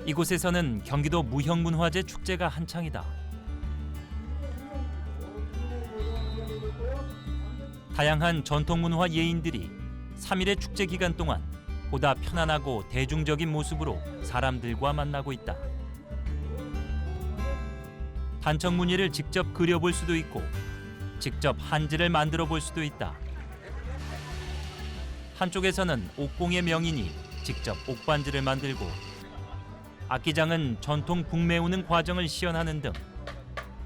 이곳에서는 경기도 무형문화재 축제가 한창이다. 다양한 전통문화 예인들이 3일의 축제 기간 동안 보다 편안하고 대중적인 모습으로 사람들과 만나고 있다. 단청 무늬를 직접 그려볼 수도 있고 직접 한지를 만들어 볼 수도 있다. 한쪽에서는 옥공의 명인이 직접 옥반지를 만들고 악기장은 전통 북매우는 과정을 시연하는 등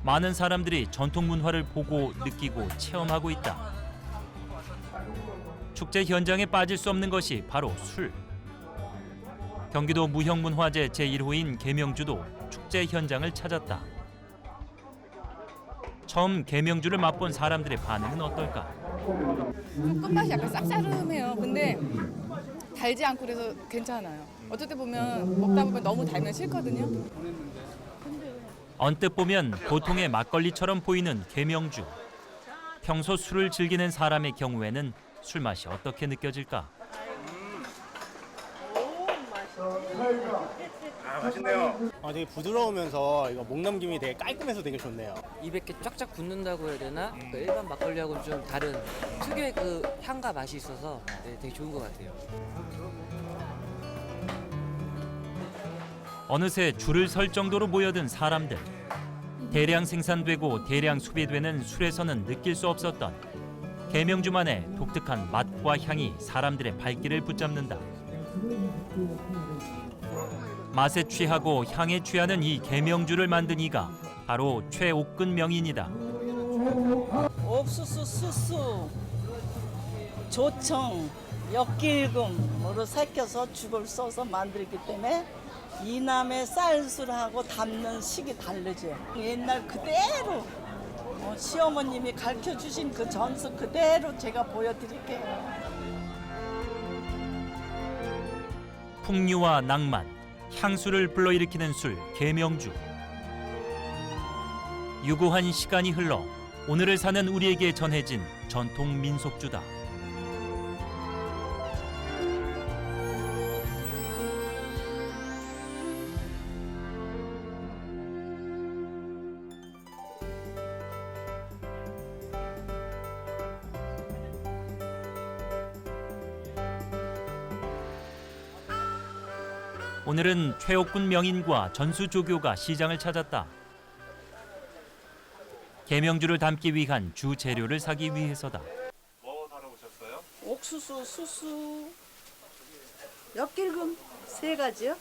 많은 사람들이 전통 문화를 보고 느끼고 체험하고 있다. 축제 현장에 빠질 수 없는 것이 바로 술. 경기도 무형문화재 제1호인 계명주도 축제 현장을 찾았다. 처음 계명주를 맛본 사람들의 반응은 어떨까? 끝맛이 약간 쌉싸름해요. 근데 달지 않고 그래서 괜찮아요. 어떨 때 보면 먹다 보면 너무 달면 싫거든요. 언뜻 보면 보통의 막걸리처럼 보이는 계명주. 평소 술을 즐기는 사람의 경우에는 술 맛이 어떻게 느껴질까? 맛있네요. 되게 부드러우면서 이거 목 넘김이 되게 깔끔해서 되게 좋네요. 입에 이렇게 쫙쫙 붙는다고 해야 되나? 그 일반 막걸리하고는 좀 다른 특유의 그 향과 맛이 있어서 되게 좋은 것 같아요. 어느새 줄을 설 정도로 모여든 사람들. 대량 생산되고 대량 소비되는 술에서는 느낄 수 없었던 계명주만의 독특한 맛과 향이 사람들의 발길을 붙잡는다. 맛에 취하고 향에 취하는 이 계명주를 만든 이가 바로 최옥근 명인이다. 옥수수, 수수, 조청, 엿길금으로 삭혀서 죽을 써서 만들기 때문에 이남의 쌀술하고 담는 식이 다르죠. 옛날 그대로 시어머님이 가르쳐주신 그 전수 그대로 제가 보여드릴게요. 풍류와 낭만, 향수를 불러일으키는 술 계명주. 유구한 시간이 흘러 오늘을 사는 우리에게 전해진 전통 민속주다. 오늘은 최옥군 명인과 전수조교가 시장을 찾았다. 계명주를 담기 위한 주 재료를 사기 위해서다. 뭐 사러 오셨어요? 옥수수, 수수, 엿길금 3가지요.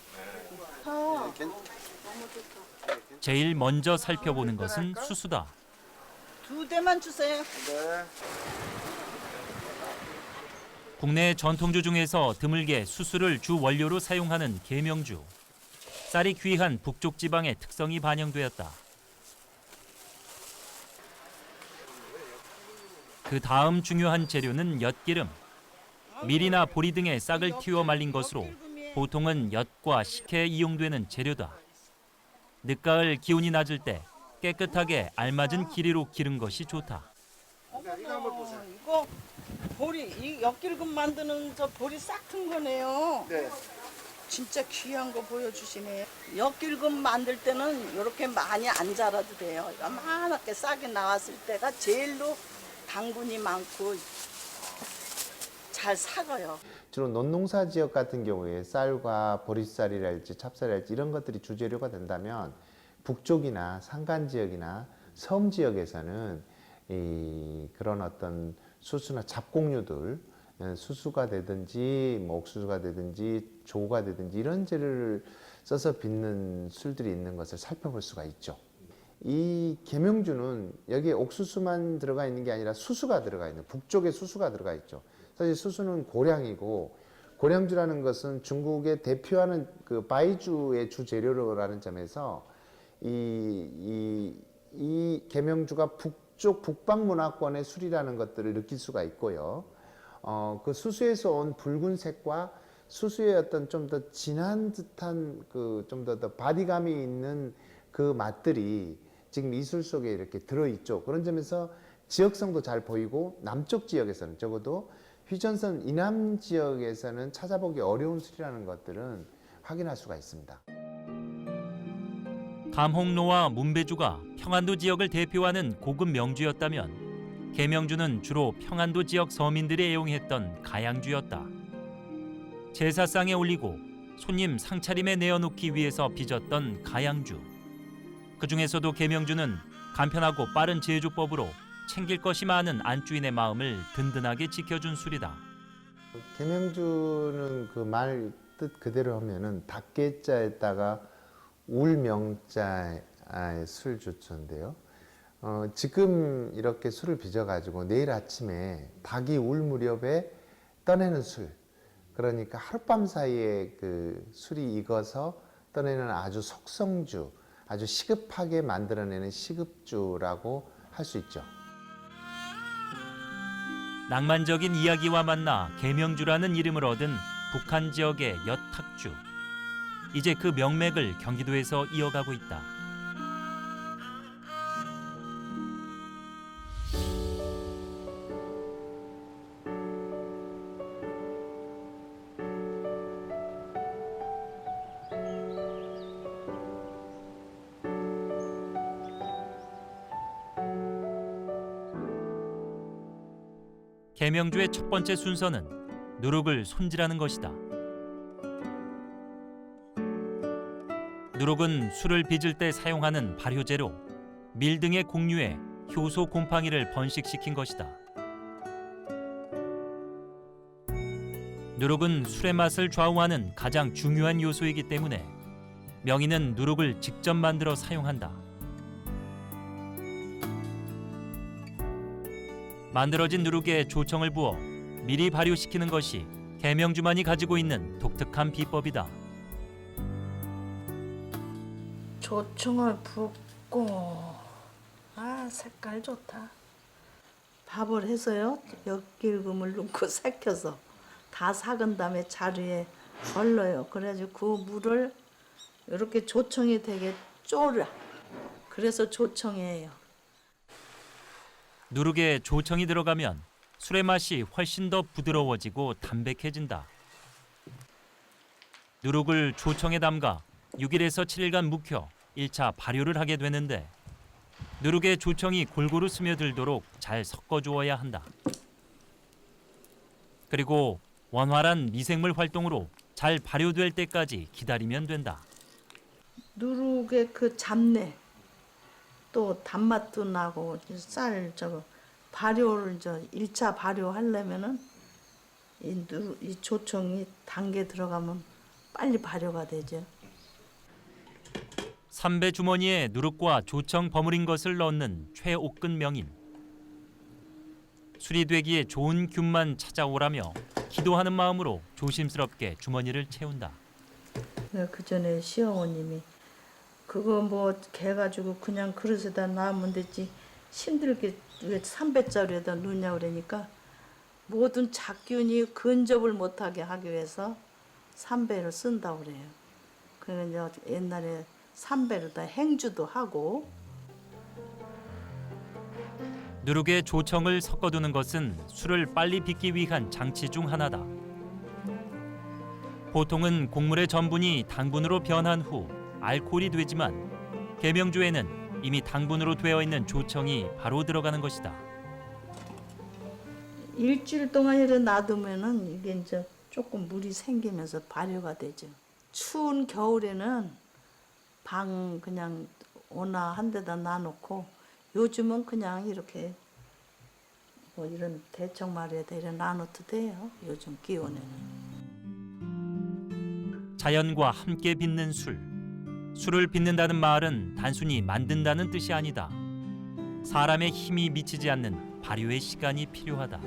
제일 먼저 살펴보는 것은 수수다. 2대만 주세요. 네. 국내 전통주 중에서 드물게 수수를 주 원료로 사용하는 계명주. 쌀이 귀한 북쪽 지방의 특성이 반영되었다. 그 다음 중요한 재료는 엿기름. 밀이나 보리 등의 싹을 틔워 말린 것으로 보통은 엿과 식혜에 이용되는 재료다. 늦가을 기온이 낮을 때 깨끗하게 알맞은 길이로 기른 것이 좋다. 이거 보리, 이 엿길금 만드는 저 보리 싹튼 거네요. 네. 진짜 귀한 거 보여주시네. 엿길금 만들 때는 이렇게 많이 안 자라도 돼요. 요만하게 싹이 나왔을 때가 제일로 당분이 많고 잘 삭아요. 주로 논농사 지역 같은 경우에 쌀과 보리쌀이랄지 찹쌀이랄지 이런 것들이 주재료가 된다면 북쪽이나 산간 지역이나 섬 지역에서는 그런 어떤 수수나 잡곡류들, 수수가 되든지 뭐 옥수수가 되든지 조가 되든지 이런 재료를 써서 빚는 술들이 있는 것을 살펴볼 수가 있죠. 이 계명주는 여기에 옥수수만 들어가 있는 게 아니라 수수가 들어가 있는, 북쪽에 수수가 들어가 있죠. 사실 수수는 고량이고, 고량주라는 것은 중국의 대표하는 그 바이주의 주 재료라는 점에서 이 계명주가 북쪽 북방 문화권의 술이라는 것들을 느낄 수가 있고요. 그 수수에서 온 붉은색과 수수의 어떤 좀 더 진한 듯한 그 좀 더 바디감이 있는 그 맛들이 지금 이 술 속에 이렇게 들어있죠. 그런 점에서 지역성도 잘 보이고 남쪽 지역에서는 적어도 휘전선 이남 지역에서는 찾아보기 어려운 술이라는 것들은 확인할 수가 있습니다. 밤홍로와 문배주가 평안도 지역을 대표하는 고급 명주였다면 계명주는 주로 평안도 지역 서민들이 애용했던 가양주였다. 제사상에 올리고 손님 상차림에 내어놓기 위해서 빚었던 가양주. 그 중에서도 계명주는 간편하고 빠른 제조법으로 챙길 것이 많은 안주인의 마음을 든든하게 지켜준 술이다. 계명주는 그 말 뜻 그대로 하면은 닭개자에다가 울명자의 술주초인데요. 지금 이렇게 술을 빚어가지고 내일 아침에 닭이 울 무렵에 떠내는 술. 그러니까 하룻밤 사이에 그 술이 익어서 떠내는 아주 속성주, 아주 시급하게 만들어내는 시급주라고 할 수 있죠. 낭만적인 이야기와 만나 계명주라는 이름을 얻은 북한 지역의 엿탁주. 이제 그 명맥을 경기도에서 이어가고 있다. 계명주의 첫 번째 순서는 누룩을 손질하는 것이다. 누룩은 술을 빚을 때 사용하는 발효제로 밀 등의 곡류에 효소 곰팡이를 번식시킨 것이다. 누룩은 술의 맛을 좌우하는 가장 중요한 요소이기 때문에 명인은 누룩을 직접 만들어 사용한다. 만들어진 누룩에 조청을 부어 미리 발효시키는 것이 계명주만이 가지고 있는 독특한 비법이다. 조청을 붓고 색깔 좋다. 밥을 해서요 엿기름을 넣고 삭혀서 다 삭은 다음에 자루에 걸러요. 그래가지고 그 물을 이렇게 조청이 되게 졸아. 그래서 조청이에요. 누룩에 조청이 들어가면 술의 맛이 훨씬 더 부드러워지고 담백해진다. 누룩을 조청에 담가 6일에서 7일간 묵혀 1차 발효를 하게 되는데 누룩에 조청이 골고루 스며들도록 잘 섞어주어야 한다. 그리고 원활한 미생물 활동으로 잘 발효될 때까지 기다리면 된다. 누룩의 그 잡내 또 단맛도 나고 쌀 저거 발효를 1차 발효하려면은 이 조청이 단계 들어가면 빨리 발효가 되죠. 삼배 주머니에 누룩과 조청 버무린 것을 넣는 최옥근 명인. 술이 되기에 좋은 균만 찾아오라며 기도하는 마음으로 조심스럽게 주머니를 채운다. 그 전에 시어머님이 그거 뭐 개가지고 그냥 그릇에다 놔면 되지 힘들게 왜 3배짜리에다 넣냐 그러니까 모든 잡균이 근접을 못하게 하기 위해서 3배를 쓴다고 그래요. 그래서 옛날에 3배로다 행주도 하고. 누룩에 조청을 섞어두는 것은 술을 빨리 빚기 위한 장치 중 하나다. 보통은 곡물의 전분이 당분으로 변한 후 알코올이 되지만 계명주에는 이미 당분으로 되어 있는 조청이 바로 들어가는 것이다. 일주일 동안 이렇게 놔두면은 이게 이제 조금 물이 생기면서 발효가 되죠. 추운 겨울에는 방 그냥 오나 한 데다 놔놓고 요즘은 그냥 이렇게 뭐 이런 대청마루에다 이렇게 놔놓도 돼요. 요즘 기온에는. 자연과 함께 빚는 술. 술을 빚는다는 말은 단순히 만든다는 뜻이 아니다. 사람의 힘이 미치지 않는 발효의 시간이 필요하다.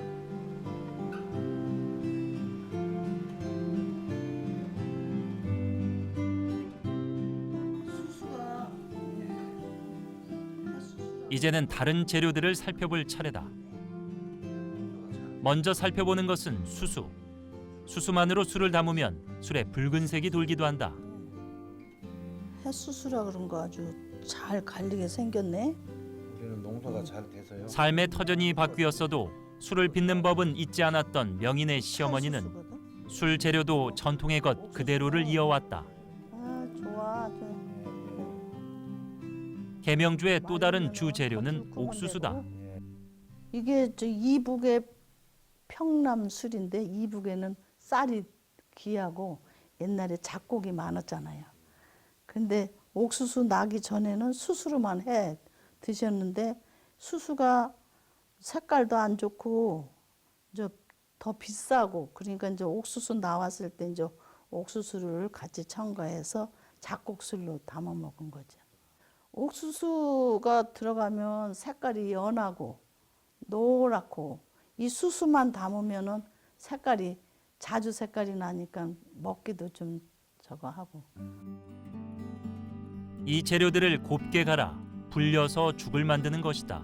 이제는 다른 재료들을 살펴볼 차례다. 먼저 살펴보는 것은 수수. 수수만으로 술을 담으면 술에 붉은색이 돌기도 한다. 햇수수라 그런 거 아주 잘 갈리게 생겼네. 우리는 농사가 잘 돼서요. 삶의 터전이 바뀌었어도 술을 빚는 법은 잊지 않았던 명인의 시어머니는 햇수수거든. 술 재료도 전통의 것 그대로를 이어왔다. 아 좋아. 계명주의 또 다른 주 재료는 옥수수다. 이게 저 이북의 평남 술인데 이북에는 쌀이 귀하고 옛날에 작곡이 많았잖아요. 근데 옥수수 나기 전에는 수수로만 해 드셨는데 수수가 색깔도 안 좋고 이제 더 비싸고 그러니까 이제 옥수수 나왔을 때 이제 옥수수를 같이 첨가해서 작곡술로 담아 먹은 거죠. 옥수수가 들어가면 색깔이 연하고 노랗고 이 수수만 담으면은 색깔이 자주 색깔이 나니까 먹기도 좀 저거 하고. 이 재료들을 곱게 갈아 불려서 죽을 만드는 것이다.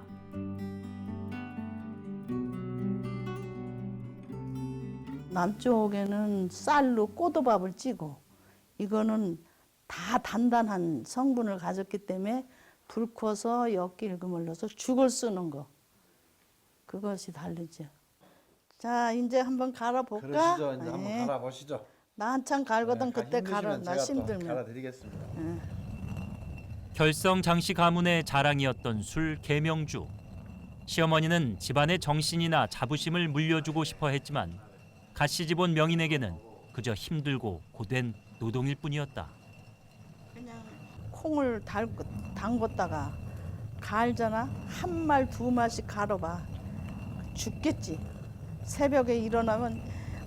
남쪽에는 쌀로 꼬도밥을 찌고 이거는 다 단단한 성분을 가졌기 때문에 불 켜서 엿기름을 넣어서 죽을 쓰는 거. 그것이 다르죠. 자, 이제 한번 갈아볼까? 그러시죠. 이제 한번 네. 갈아보시죠. 나 한참 갈거든. 네, 그때 힘드시면 갈아. 나 제가 또 힘들면. 갈아드리겠습니다. 결성 장씨 가문의 자랑이었던 술 계명주. 시어머니는 집안의 정신이나 자부심을 물려주고 싶어 했지만 갓 시집온 명인에게는 그저 힘들고 고된 노동일 뿐이었다. 그냥 콩을 담궜다가 갈잖아. 한 말 두 말씩 갈아봐. 죽겠지. 새벽에 일어나면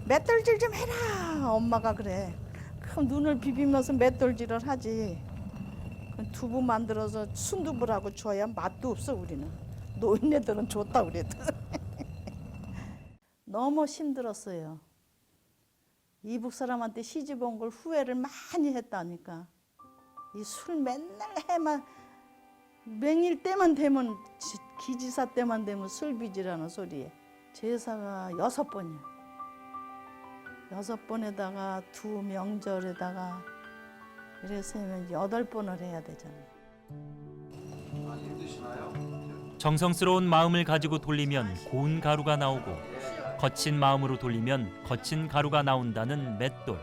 맷돌질 좀 해라. 엄마가 그래. 그럼 눈을 비비면서 맷돌질을 하지. 두부 만들어서 순두부라고 줘야 맛도 없어 우리는. 노인네들은 좋다 그래도. 너무 힘들었어요. 이북 사람한테 시집 온 걸 후회를 많이 했다니까. 이 술 맨날 해만 맹일 때만 되면 기지사 때만 되면 술빚이라는 소리에 제사가 6번이야. 6번에다가 두 명절에다가 이래서 하면 8번을 해야 되잖아. 정성스러운 마음을 가지고 돌리면 고운 가루가 나오고 거친 마음으로 돌리면 거친 가루가 나온다는 맷돌.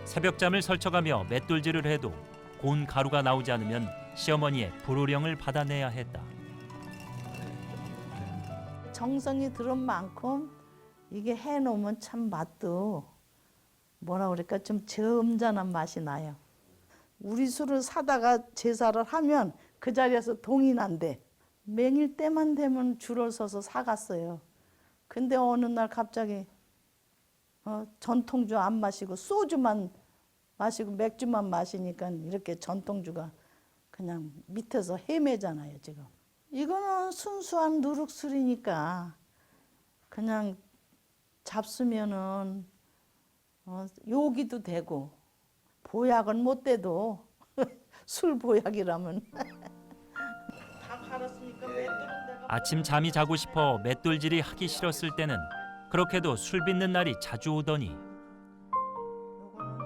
새벽잠을 설쳐가며 맷돌질을 해도 고운 가루가 나오지 않으면 시어머니의 불호령을 받아내야 했다. 정성이 들은 만큼 이게 해놓으면 참 맛도 뭐라 그럴까 좀 점잖은 맛이 나요. 우리 술을 사다가 제사를 하면 그 자리에서 동이 난대. 맹일 때만 되면 줄을 서서 사갔어요. 근데 어느 날 갑자기 전통주 안 마시고 소주만 마시고 맥주만 마시니까 이렇게 전통주가 그냥 밑에서 헤매잖아요 지금. 이거는 순수한 누룩술이니까 그냥 잡수면은 요기도 되고 보약은 못 돼도 술 보약이라면. 다 갈았으니까 맷돌은 내가. 아침 잠이 자고 싶어 맷돌질이 하기 싫었을 때는 그렇게도 술 빚는 날이 자주 오더니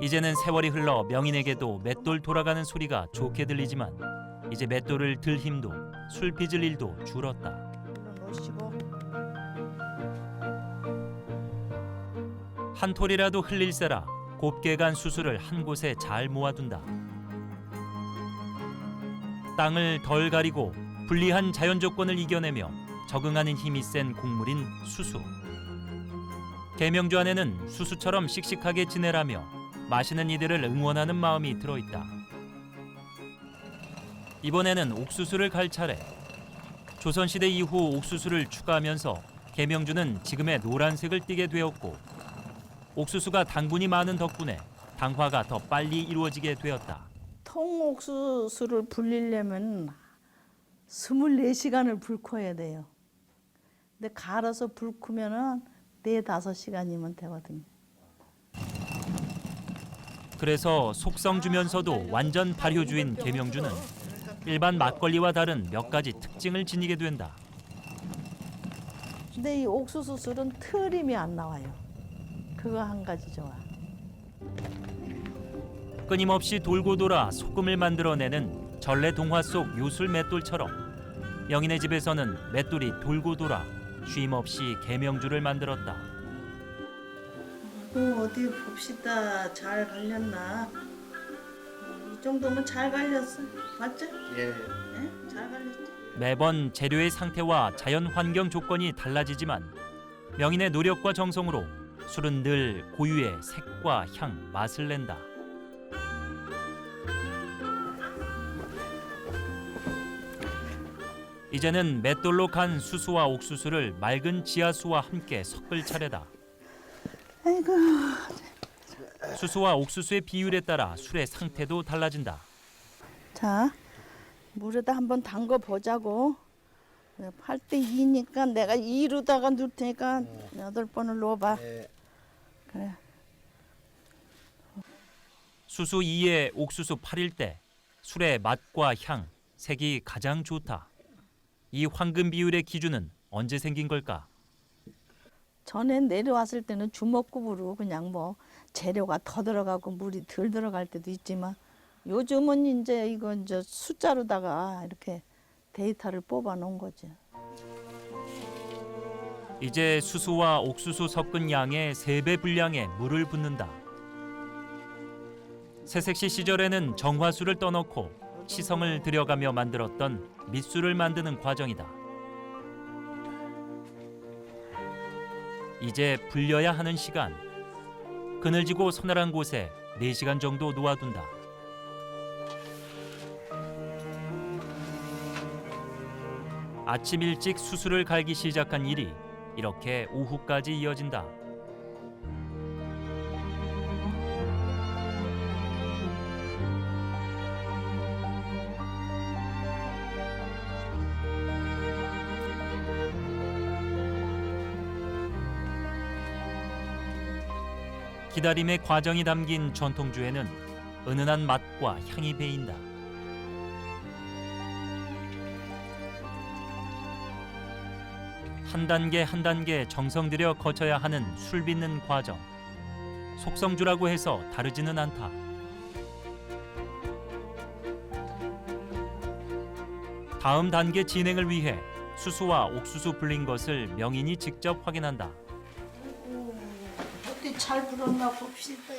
이제는 세월이 흘러 명인에게도 맷돌 돌아가는 소리가 좋게 들리지만 이제 맷돌을 들 힘도 술 빚을 일도 줄었다. 놓으시고. 한 톨이라도 흘릴세라 곱게 간 수수를 한 곳에 잘 모아둔다. 땅을 덜 가리고 불리한 자연 조건을 이겨내며 적응하는 힘이 센 곡물인 수수. 계명주 안에는 수수처럼 씩씩하게 지내라며 마시는 이들을 응원하는 마음이 들어있다. 이번에는 옥수수를 갈 차례. 조선시대 이후 옥수수를 추가하면서 계명주는 지금의 노란색을 띠게 되었고 옥수수가 당분이 많은 덕분에 당화가 더 빨리 이루어지게 되었다. 통옥수수를 불리려면 24시간을 불 켜야 돼요. 근데 갈아서 불 켜면은 4-5시간이면 되거든요. 그래서 속성 주면서도 완전 발효주인 계명주는 일반 막걸리와 다른 몇 가지 특징을 지니게 된다. 근데 이 옥수수 술은 트림이 안 나와요. 그거 한 가지 좋아. 끊임없이 돌고 돌아 소금을 만들어내는 전래 동화 속 요술 맷돌처럼 명인의 집에서는 맷돌이 돌고 돌아 쉼없이 계명주를 만들었다. 또 어디 봅시다. 잘 갈렸나? 이 정도면 잘 갈렸어. 맞죠? 예. 예? 잘 갈렸지. 매번 재료의 상태와 자연 환경 조건이 달라지지만 명인의 노력과 정성으로 술은 늘 고유의 색과 향, 맛을 낸다. 이제는 맷돌로 간 수수와 옥수수를 맑은 지하수와 함께 섞을 차례다. 아이고. 수수와 옥수수의 비율에 따라 술의 상태도 달라진다. 자, 물에다 한번 담궈 보자고. 8대 2니까 내가 2로다가 넣을 테니까 8번을 넣어봐. 그래. 수수 2에 옥수수 8일 때 술의 맛과 향, 색이 가장 좋다. 이 황금 비율의 기준은 언제 생긴 걸까? 전에 내려왔을 때는 주먹급으로 그냥 뭐 재료가 더 들어가고 물이 덜 들어갈 때도 있지만 요즘은 이제 이거 이제 숫자로다가 이렇게 데이터를 뽑아 놓은 거지. 이제 수수와 옥수수 섞은 양의 3배 분량의 물을 붓는다. 새색시 시절에는 정화수를 떠넣고 시성을 들여가며 만들었던 밑술을 만드는 과정이다. 이제 불려야 하는 시간. 그늘지고 서늘한 곳에 4시간 정도 놓아둔다. 아침 일찍 수수를 갈기 시작한 일이 이렇게 오후까지 이어진다. 기다림의 과정이 담긴 전통주에는 은은한 맛과 향이 배인다. 한 단계 한 단계 정성 들여 거쳐야 하는 술 빚는 과정. 속성주라고 해서 다르지는 않다. 다음 단계 진행을 위해 수수와 옥수수 불린 것을 명인이 직접 확인한다. 어떻게 잘 불었나 봅시다요.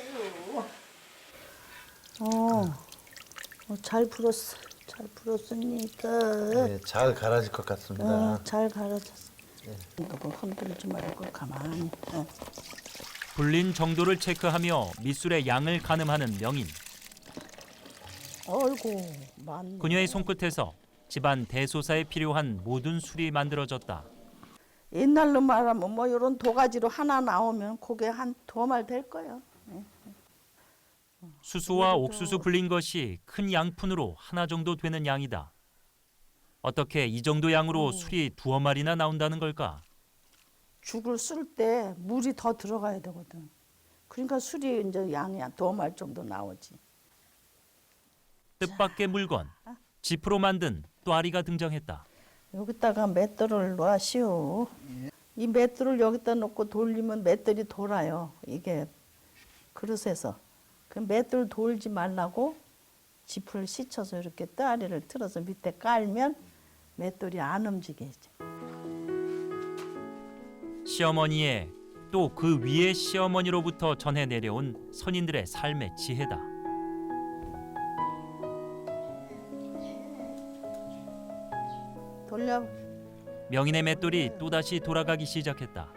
잘 불었어. 잘 불었으니까. 네, 잘 갈아질 것 같습니다. 잘 갈아졌어. 이거 흔들지 말고 가만히. 불린 정도를 체크하며 밑술의 양을 가늠하는 명인. 어이구, 많네. 그녀의 손끝에서 집안 대소사에 필요한 모든 술이 만들어졌다. 옛날로 말하면 뭐 이런 도가지로 하나 나오면 그게 한 2말 될 거예요. 수수와 옥수수 불린 것이 큰 양푼으로 하나 정도 되는 양이다. 어떻게 이 정도 양으로 술이 2마리나 나온다는 걸까? 죽을 쓸 때 물이 더 들어가야 되거든. 그러니까 술이 이제 양이 한 2말 정도 나오지. 뜻밖의 물건, 지프로 만든 또아리가 등장했다. 여기다가 맷돌을 놔시오. 이 맷돌을 여기다 놓고 돌리면 맷돌이 돌아요. 이게 그릇에서. 그 맷돌 돌지 말라고 지프를 씻어서 이렇게 따리를 틀어서 밑에 깔면 맷돌이 안 움직이지. 시어머니의 또 그 위에 시어머니로부터 전해 내려온 선인들의 삶의 지혜다. 돌려. 명인의 맷돌이 또다시 돌아가기 시작했다.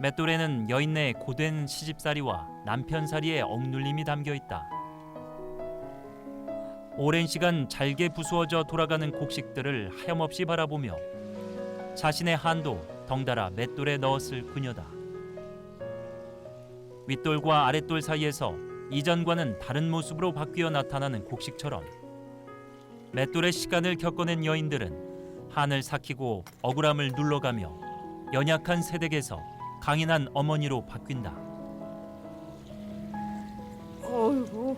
맷돌에는 여인네의 고된 시집살이와 남편살이의 억눌림이 담겨 있다. 오랜 시간 잘게 부수어져 돌아가는 곡식들을 하염없이 바라보며 자신의 한도 덩달아 맷돌에 넣었을 그녀다. 윗돌과 아랫돌 사이에서 이전과는 다른 모습으로 바뀌어 나타나는 곡식처럼 맷돌의 시간을 겪어낸 여인들은 한을 삭히고 억울함을 눌러가며 연약한 세댁에서 강인한 어머니로 바뀐다. 어이구.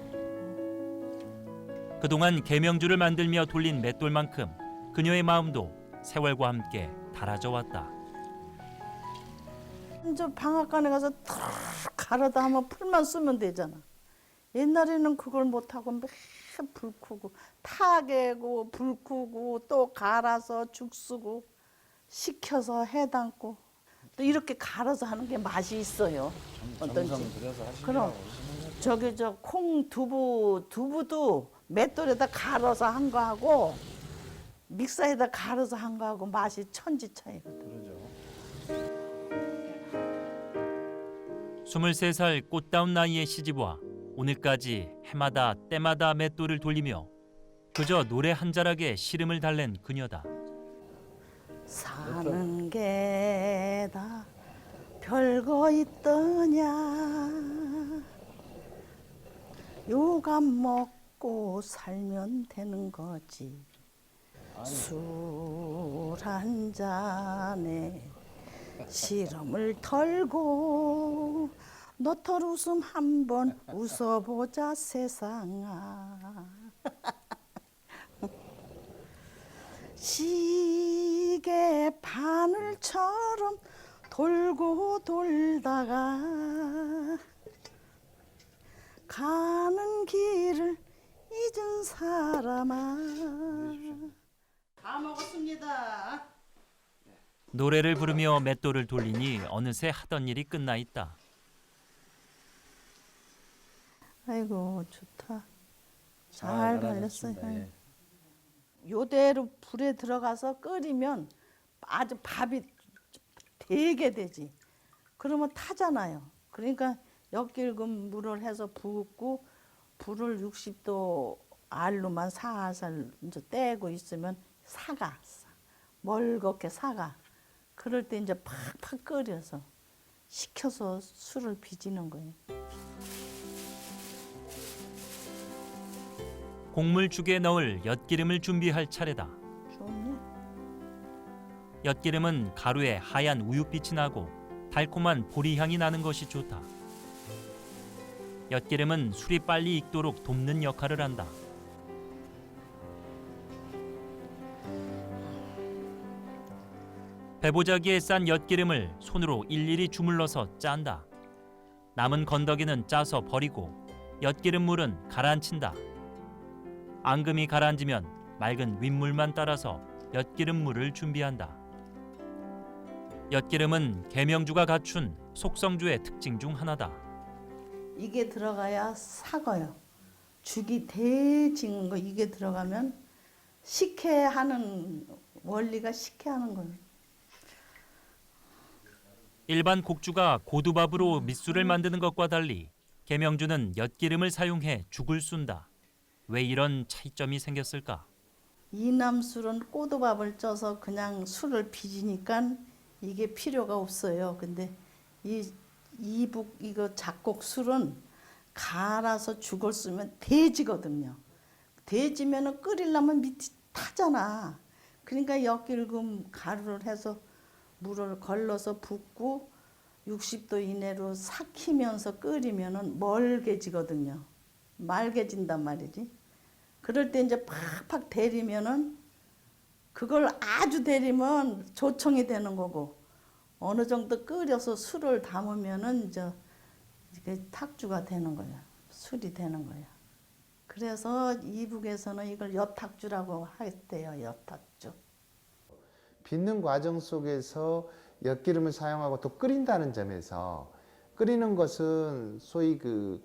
그동안 계명주를 만들며 돌린 맷돌만큼 그녀의 마음도 세월과 함께 달아져 왔다. 저 방앗간에 가서 탁 갈아다 하면 풀만 쓰면 되잖아. 옛날에는 그걸 못하고 매일 불 끄고 타개고 불 끄고 또 갈아서 죽 쓰고 식혀서 해 담고 또 이렇게 갈아서 하는 게 맛이 있어요. 어떤지. 정성 들여서 하시는 그럼 거 저 콩 두부도 맷돌에다 갈아서 한 거하고 믹서에다 갈아서 한 거하고 맛이 천지 차이거든. 23살 꽃다운 나이에 시집와 오늘까지 해마다 때마다 맷돌을 돌리며 그저 노래 한 자락에 시름을 달랜 그녀다. 사는 게 다 별거 있더냐 요감 먹고 살면 되는 거지 술 한 잔에 시름을 털고 너털 웃음 한번 웃어보자 세상아 시계 바늘처럼 돌고 돌다가 가는 길을 잊은 사람아 다 먹었습니다. 노래를 부르며 맷돌을 돌리니 어느새 하던 일이 끝나 있다. 아이고 좋다. 잘 갈렸어요. 요대로 불에 들어가서 끓이면 아주 밥이 되게 되지. 그러면 타잖아요. 그러니까 엿길금 물을 해서 붓고 불을 60도 알로만 살살 이제 떼고 있으면 사가 멀겋게 사가. 그럴 때 이제 팍팍 끓여서 식혀서 술을 빚는 거예요. 곡물죽에 넣을 엿기름을 준비할 차례다. 좋네. 엿기름은 가루에 하얀 우윳빛이 나고 달콤한 보리향이 나는 것이 좋다. 엿기름은 술이 빨리 익도록 돕는 역할을 한다. 배보자기에 싼 엿기름을 손으로 일일이 주물러서 짠다. 남은 건더기는 짜서 버리고 엿기름물은 가라앉힌다. 앙금이 가라앉으면 맑은 윗물만 따라서 엿기름물을 준비한다. 엿기름은 계명주가 갖춘 속성주의 특징 중 하나다. 이게 들어가야 사거요. 죽이 대징은 거 이게 들어가면 식혜하는 원리가 식혜하는 거예요. 일반 곡주가 고두밥으로 밑술을 만드는 것과 달리 계명주는 엿기름을 사용해 죽을 쏜다. 왜 이런 차이점이 생겼을까? 이남술은 꼬두밥을 쪄서 그냥 술을 빚으니까 이게 필요가 없어요. 근데 이북 이거 잡곡술은 갈아서 죽을 쓰면 돼지거든요. 돼지면은 끓이려면 밑이 타잖아. 그러니까 엿길금 가루를 해서 물을 걸러서 붓고 60도 이내로 삭히면서 끓이면은 멀개지거든요. 맑아진단 말이지. 그럴 때 이제 팍팍 데리면은 그걸 아주 데리면 조청이 되는 거고 어느 정도 끓여서 술을 담으면은 이게 탁주가 되는 거야. 술이 되는 거야. 그래서 이북에서는 이걸 엿탁주라고 했대요. 엿탁주. 빚는 과정 속에서 엿기름을 사용하고 또 끓인다는 점에서 끓이는 것은 소위 그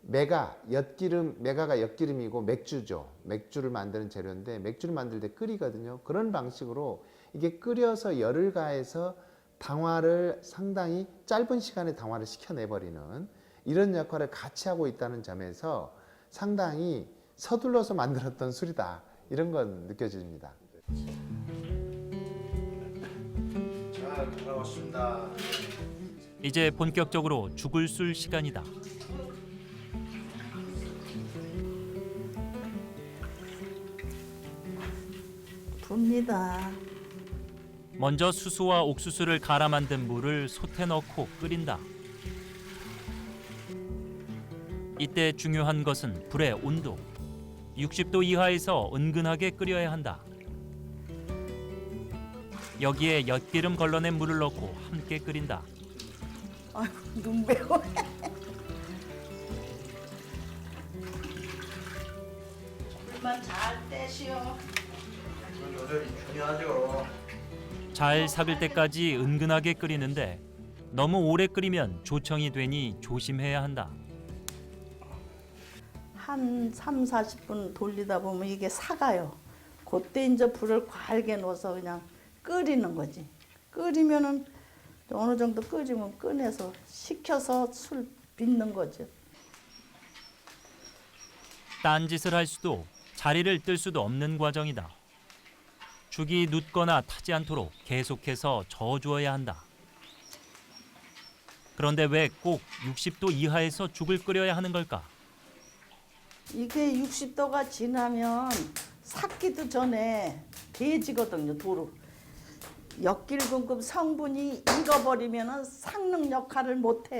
메가가 엿기름이고 맥주죠. 맥주를 만드는 재료인데 맥주를 만들 때 끓이거든요. 그런 방식으로 이게 끓여서 열을 가해서 당화를 상당히 짧은 시간에 당화를 시켜내버리는 이런 역할을 같이 하고 있다는 점에서 상당히 서둘러서 만들었던 술이다. 이런 건 느껴집니다. 잘 돌아왔습니다. 이제 본격적으로 죽을 술 시간이다. 붑니다. 먼저 수수와 옥수수를 갈아 만든 물을 솥에 넣고 끓인다. 이때 중요한 것은 불의 온도. 60도 이하에서 은근하게 끓여야 한다. 여기에 엿기름 걸러낸 물을 넣고 함께 끓인다. 아이고 눈 매워. 물만 잘 떼시오. 요절이 중요하죠. 잘 삭을 때까지 은근하게 끓이는데 너무 오래 끓이면 조청이 되니 조심해야 한다. 한 3, 40분 돌리다 보면 이게 삭아요. 그때 이제 불을 괄게 넣어서 그냥 끓이는 거지. 끓이면은 어느 정도 끓이면 꺼내서 식혀서 술 빚는 거죠. 딴짓을 할 수도 자리를 뜰 수도 없는 과정이다. 죽이 눕거나 타지 않도록 계속해서 저어주어야 한다. 그런데 왜 꼭 60도 이하에서 죽을 끓여야 하는 걸까? 이게 60도가 지나면 삭기도 전에 개지거든요, 도로. 역길근급 성분이 익어버리면 삭는 역할을 못해.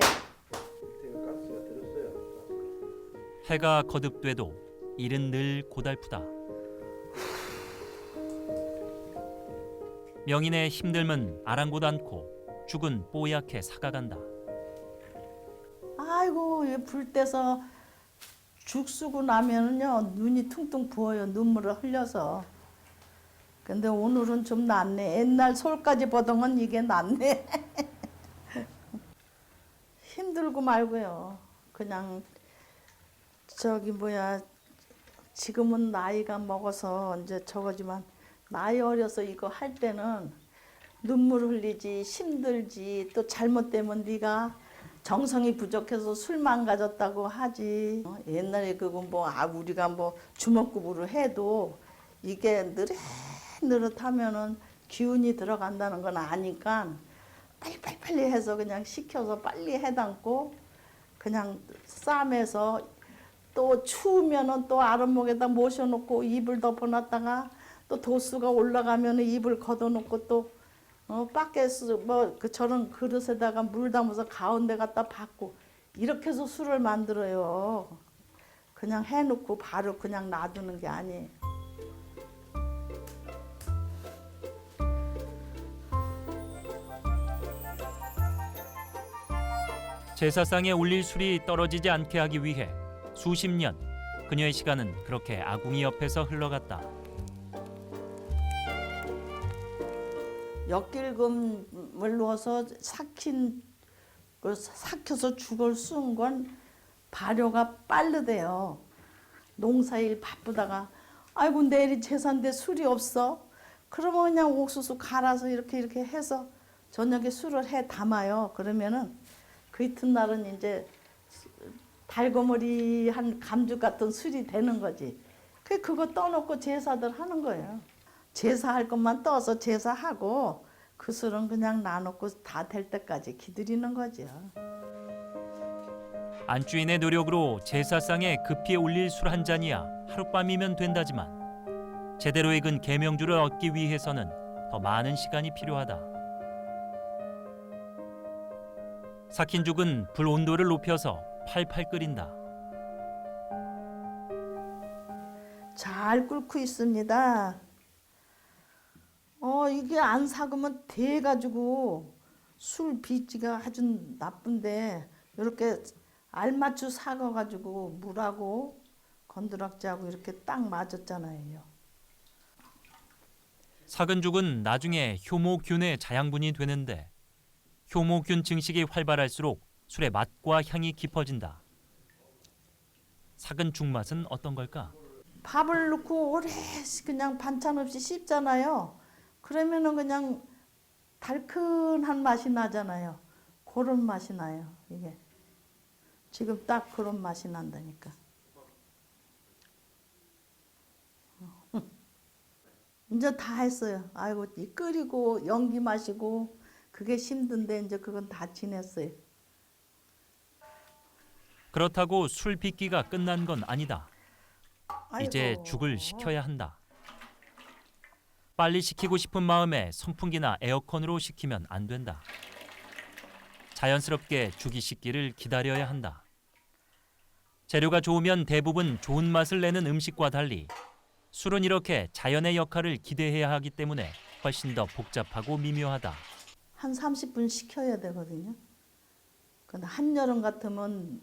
해가 거듭돼도 일은 늘 고달프다. 명인의 힘듦은 아랑곳 않고 죽은 뽀얗게 삭아간다. 아이고, 불 떼서 죽 쓰고 나면은요 눈이 퉁퉁 부어요. 눈물을 흘려서. 근데 오늘은 좀 낫네. 옛날 솔까지 보던 이게 낫네. 힘들고 말고요. 그냥 지금은 나이가 먹어서 이제 저거지만 나이 어려서 이거 할 때는 눈물 흘리지 힘들지 또 잘못되면 네가 정성이 부족해서 술 망가졌다고 하지. 옛날에 우리가 주먹구부로 해도 이게 느릿느릿하면은 기운이 들어간다는 건 아니까 빨리 해서 그냥 식혀서 빨리 해담고 그냥 쌈에서 또 추우면은 또 아랫목에다 모셔놓고 이불 덮어놨다가 또 도수가 올라가면은 이불 걷어놓고 또 밖에서 저런 그릇에다가 물 담아서 가운데 갖다 받고 이렇게 해서 술을 만들어요. 그냥 해놓고 바로 그냥 놔두는 게 아니에요. 제사상에 올릴 술이 떨어지지 않게 하기 위해 수십 년 그녀의 시간은 그렇게 아궁이 옆에서 흘러갔다. 역길금을 넣어서 삭혀서 죽을 쓴 건 발효가 빠르대요. 농사일 바쁘다가 아이고 내일이 제사인데 술이 없어. 그러면 그냥 옥수수 갈아서 이렇게 해서 저녁에 술을 해 담아요. 그러면은 그 이튿날은 이제 달고머리한 감죽 같은 술이 되는 거지. 그거 떠놓고 제사들 하는 거예요. 제사할 것만 떠서 제사하고 그 술은 그냥 놔놓고 다 될 때까지 기다리는 거죠. 안주인의 노력으로 제사상에 급히 올릴 술 한 잔이야 하룻밤이면 된다지만 제대로 익은 계명주를 얻기 위해서는 더 많은 시간이 필요하다. 삭힌 죽은 불 온도를 높여서 팔팔 끓인다. 잘 끓고 있습니다. 이게 안 삭으면 돼가지고 술 비지가 아주 나쁜데 이렇게 알맞추 삭아가지고 물하고 건드락지하고 이렇게 딱 맞았잖아요. 삭은 죽은 나중에 효모균의 자양분이 되는데 효모균 증식이 활발할수록 술의 맛과 향이 깊어진다. 삭은 죽 맛은 어떤 걸까? 밥을 넣고 오래 그냥 반찬 없이 씹잖아요. 그러면은 그냥 달큰한 맛이 나잖아요. 그런 맛이 나요, 이게. 지금 딱 그런 맛이 난다니까. 이제 다 했어요. 아이고, 끓이고 연기 마시고 그게 힘든데 이제 그건 다 지냈어요. 그렇다고 술 빚기가 끝난 건 아니다. 이제 아이고. 죽을 식혀야 한다. 빨리 식히고 싶은 마음에 선풍기나 에어컨으로 식히면 안 된다. 자연스럽게 죽이 식기를 기다려야 한다. 재료가 좋으면 대부분 좋은 맛을 내는 음식과 달리 술은 이렇게 자연의 역할을 기대해야 하기 때문에 훨씬 더 복잡하고 미묘하다. 한 30분 식혀야 되거든요. 근데 한여름 같으면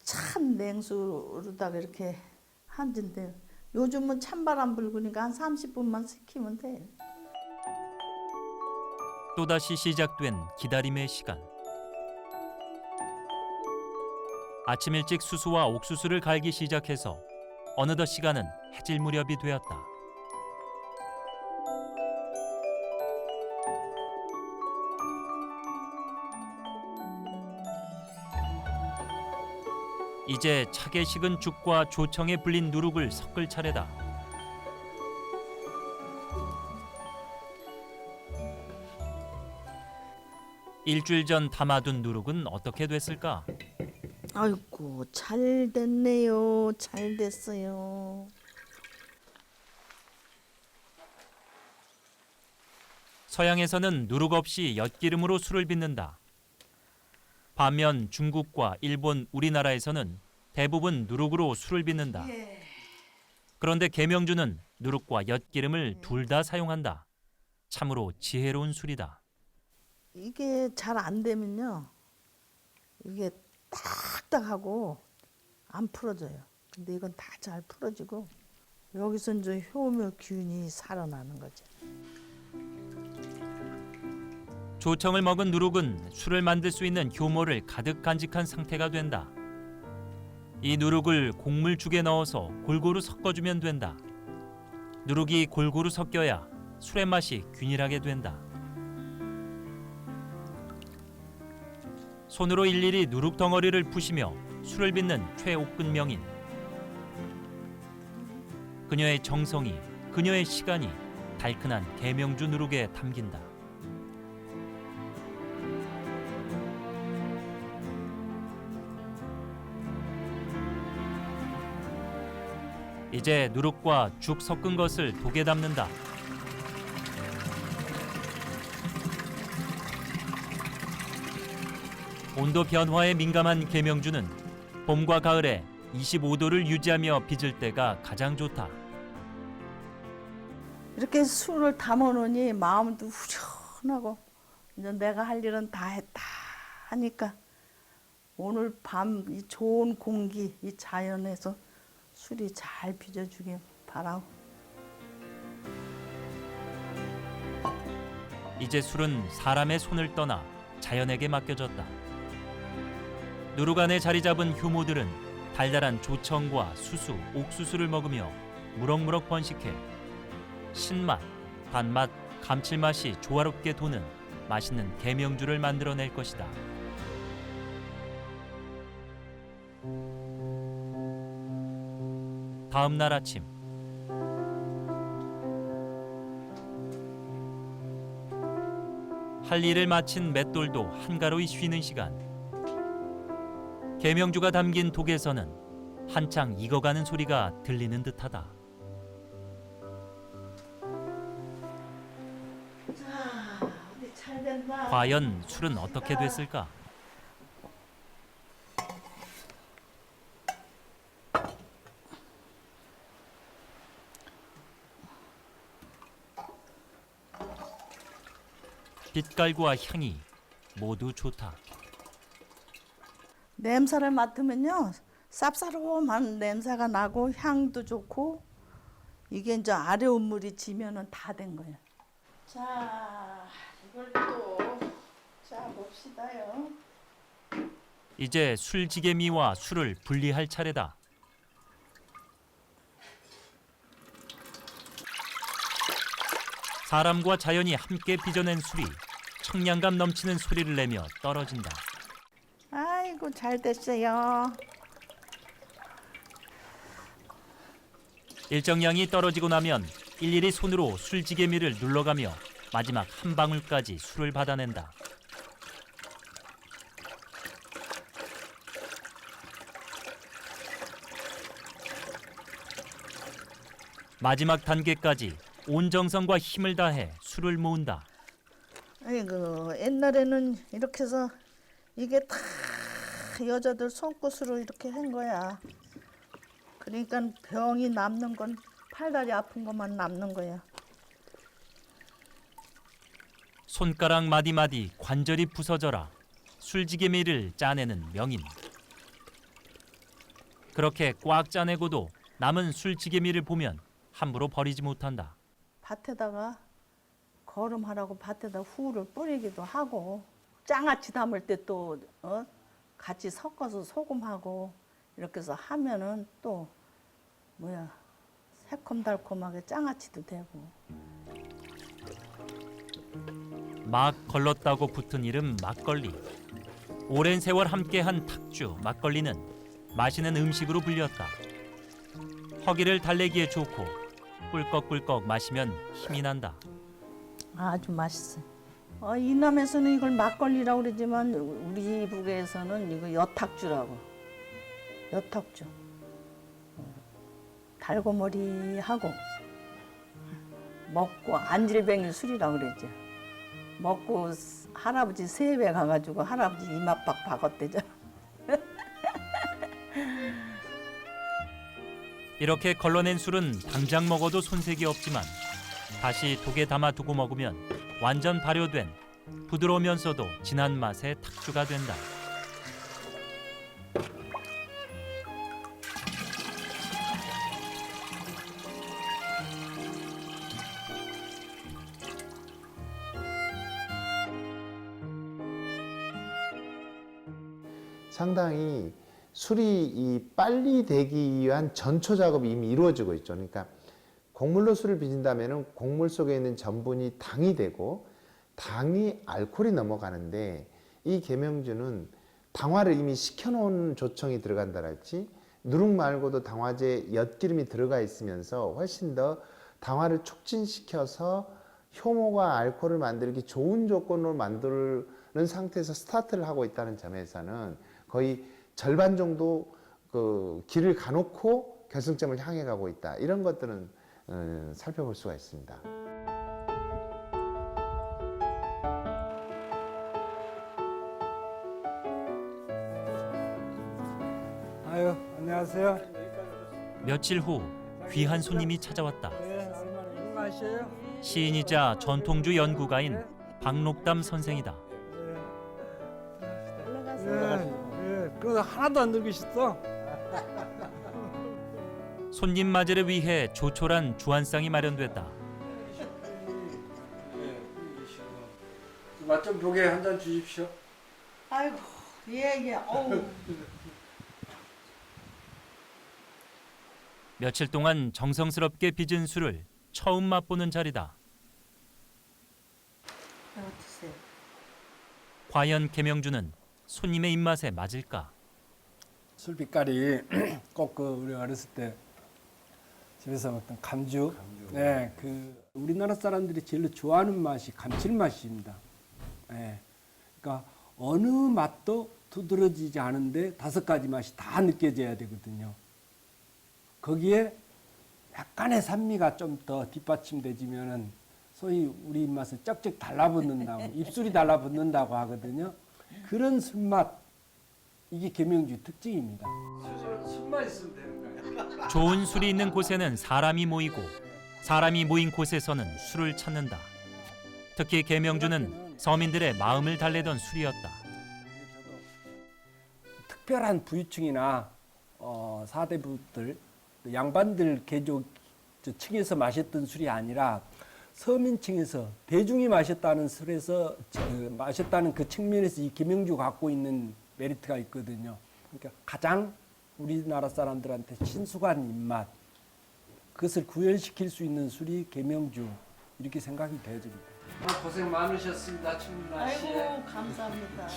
찬 냉수로다가 이렇게 한진데 요즘은 찬바람 불으니까 한 30분만 식히면 돼요. 또다시 시작된 기다림의 시간. 아침 일찍 수수와 옥수수를 갈기 시작해서 어느덧 시간은 해질 무렵이 되었다. 이제 차게 식은 죽과 조청에 불린 누룩을 섞을 차례다. 일주일 전 담아둔 누룩은 어떻게 됐을까? 아이고 잘 됐네요. 잘 됐어요. 서양에서는 누룩 없이 엿기름으로 술을 빚는다. 반면 중국과 일본, 우리나라에서는 대부분 누룩으로 술을 빚는다. 그런데 계명주는 누룩과 엿기름을 둘 다 사용한다. 참으로 지혜로운 술이다. 이게 잘 안 되면요. 이게 딱딱하고 안 풀어져요. 근데 이건 다 잘 풀어지고 여기서 이제 효묘 균이 살아나는 거죠. 조청을 먹은 누룩은 술을 만들 수 있는 효모를 가득 간직한 상태가 된다. 이 누룩을 곡물죽에 넣어서 골고루 섞어주면 된다. 누룩이 골고루 섞여야 술의 맛이 균일하게 된다. 손으로 일일이 누룩 덩어리를 푸시며 술을 빚는 최옥근 명인. 그녀의 정성이, 그녀의 시간이 달큰한 계명주 누룩에 담긴다. 이제 누룩과 죽 섞은 것을 독에 담는다. 온도 변화에 민감한 계명주는 봄과 가을에 25도를 유지하며 빚을 때가 가장 좋다. 이렇게 술을 담아놓으니 마음도 후련하고 이제 내가 할 일은 다 했다 하니까 오늘 밤 이 좋은 공기, 이 자연에서 술이 잘 빚어주길 바라고. 이제 술은 사람의 손을 떠나 자연에게 맡겨졌다. 누룩 안에 자리 잡은 효모들은 달달한 조청과 수수, 옥수수를 먹으며 무럭무럭 번식해 신맛, 단맛, 감칠맛이 조화롭게 도는 맛있는 계명주를 만들어낼 것이다. 다음 날 아침 할 일을 마친 맷돌도 한가로이 쉬는 시간. 계명주가 담긴 독에서는 한창 익어가는 소리가 들리는 듯하다. 자, 어디 잘 된다. 과연 술은 어떻게 됐을까? 빛깔과 향이 모두 좋다. 냄새를 맡으면요, 쌉싸름한 냄새가 나고 향도 좋고 이게 이제 아래 온물이 지면은 다 된 거예요. 자, 이걸 또 자 봅시다요. 이제 술지개미와 술을 분리할 차례다. 사람과 자연이 함께 빚어낸 술이 청량감 넘치는 소리를 내며 떨어진다. 아이고 잘 됐어요. 일정량이 떨어지고 나면 일일이 손으로 술지개미를 눌러가며 마지막 한 방울까지 술을 받아낸다. 마지막 단계까지 온 정성과 힘을 다해 술을 모은다. 아이고 옛날에는 이렇게 해서 이게 다 여자들 손끝으로 이렇게 한 거야. 그러니까 병이 남는 건 팔다리 아픈 것만 남는 거야. 손가락 마디마디 관절이 부서져라 술지개미를 짜내는 명인. 그렇게 꽉 짜내고도 남은 술지개미를 보면 함부로 버리지 못한다. 밭에다가 거름하라고 밭에다 후를 뿌리기도 하고 장아찌 담을 때 또 같이 섞어서 소금하고 이렇게 해서 하면은 또 새콤달콤하게 장아찌도 되고. 막 걸렀다고 붙은 이름 막걸리. 오랜 세월 함께한 탁주 막걸리는 마시는 음식으로 불렸다. 허기를 달래기에 좋고 꿀꺽꿀꺽 마시면 힘이 난다. 아주 맛있어요. 이남에서는 이걸 막걸리라고 그러지만 우리 북에서는 이거 여탁주라고. 여탁주. 달고머리하고 먹고 안질뱅이 술이라고 그러죠. 먹고 할아버지 세배 가가지고 할아버지 이맛박 박었대죠. 이렇게 걸러낸 술은 당장 먹어도 손색이 없지만 다시 독에 담아 두고 먹으면 완전 발효된 부드러우면서도 진한 맛의 탁주가 된다. 상당히 술이 빨리 되기 위한 전초 작업이 이미 이루어지고 있죠. 그러니까 곡물로 술을 빚는다면 곡물 속에 있는 전분이 당이 되고 당이 알코올이 넘어가는데 이 계명주는 당화를 이미 식혀놓은 조청이 들어간다랄지 누룩 말고도 당화제 엿기름이 들어가 있으면서 훨씬 더 당화를 촉진시켜서 효모가 알코올을 만들기 좋은 조건으로 만드는 상태에서 스타트를 하고 있다는 점에서는 거의 절반 정도 그 길을 가놓고 결승점을 향해 가고 있다. 이런 것들은 살펴볼 수가 있습니다. 아유, 안녕하세요. 며칠 후 귀한 손님이 찾아왔다. 네, 이 맛이에요? 시인이자 전통주 연구가인 박록담 선생이다. 그거 하나도 안 늙으셨어? 손님 맞이를 위해 조촐한 주안상이 마련됐다. 맛 좀 보게 한 잔 주십시오. 아이고, 예. 어우. 며칠 동안 정성스럽게 빚은 술을 처음 맛보는 자리다. 드세요. 과연 계명주는 손님의 입맛에 맞을까? 술 빛깔이 꼭 그 우리 어렸을 때 집에서 먹던 감주. 네, 그 우리나라 사람들이 제일 좋아하는 맛이 감칠맛입니다. 네, 그러니까 어느 맛도 두드러지지 않은데 5가지 맛이 다 느껴져야 되거든요. 거기에 약간의 산미가 좀 더 뒷받침되지면은 소위 우리 입맛은 쩍쩍 달라붙는다고 입술이 달라붙는다고 하거든요. 그런 술맛, 이게 계명주 특징입니다. 술만 있으면 되는 거예요. 좋은 술이 있는 곳에는 사람이 모이고 사람이 모인 곳에서는 술을 찾는다. 특히 계명주는 서민들의 마음을 달래던 술이었다. 특별한 부유층이나 사대부들, 양반들 계족 층에서 마셨던 술이 아니라 서민층에서 대중이 마셨다는 술에서 마셨다는 그 측면에서 이 계명주가 갖고 있는 메리트가 있거든요. 그러니까 가장 우리나라 사람들한테 친숙한 입맛, 그것을 구현시킬 수 있는 술이 계명주, 이렇게 생각이 되어집니다. 고생 많으셨습니다,春나 씨. 아이고, 감사합니다.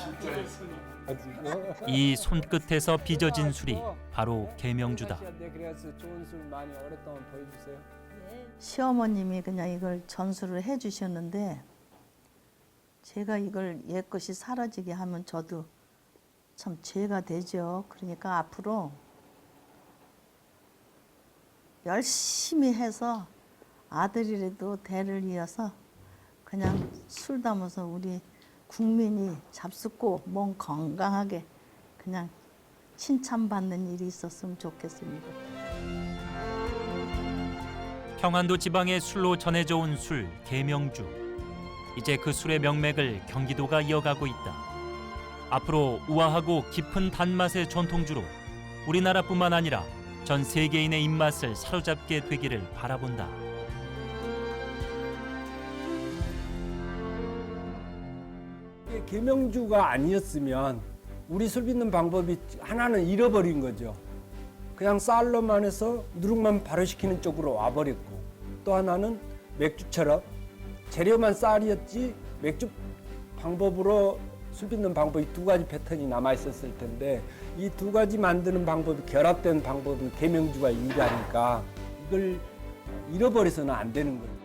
이 손끝에서 빚어진 술이 바로 계명주다. 그래서 좋은 술 많이 오랫동안 보여주세요. 시어머님이 그냥 이걸 전수를 해주셨는데 제가 이걸 옛것이 사라지게 하면 저도 참 죄가 되죠. 그러니까 앞으로 열심히 해서 아들이라도 대를 이어서 그냥 술 담아서 우리 국민이 잡숫고 몸 건강하게 그냥 칭찬받는 일이 있었으면 좋겠습니다. 평안도 지방의 술로 전해져 온 술 계명주. 이제 그 술의 명맥을 경기도가 이어가고 있다. 앞으로 우아하고 깊은 단맛의 전통주로 우리나라뿐만 아니라 전 세계인의 입맛을 사로잡게 되기를 바라본다. 계명주가 아니었으면 우리 술 빚는 방법이 하나는 잃어버린 거죠. 그냥 쌀로만 해서 누룩만 발효시키는 쪽으로 와버렸고, 또 하나는 맥주처럼 재료만 쌀이었지 맥주 방법으로 술 빚는 방법이 두 가지 패턴이 남아 있었을 텐데, 이 두 가지 만드는 방법이 결합된 방법은 계명주가 유리하니까 이걸 잃어버려서는 안 되는 거예요.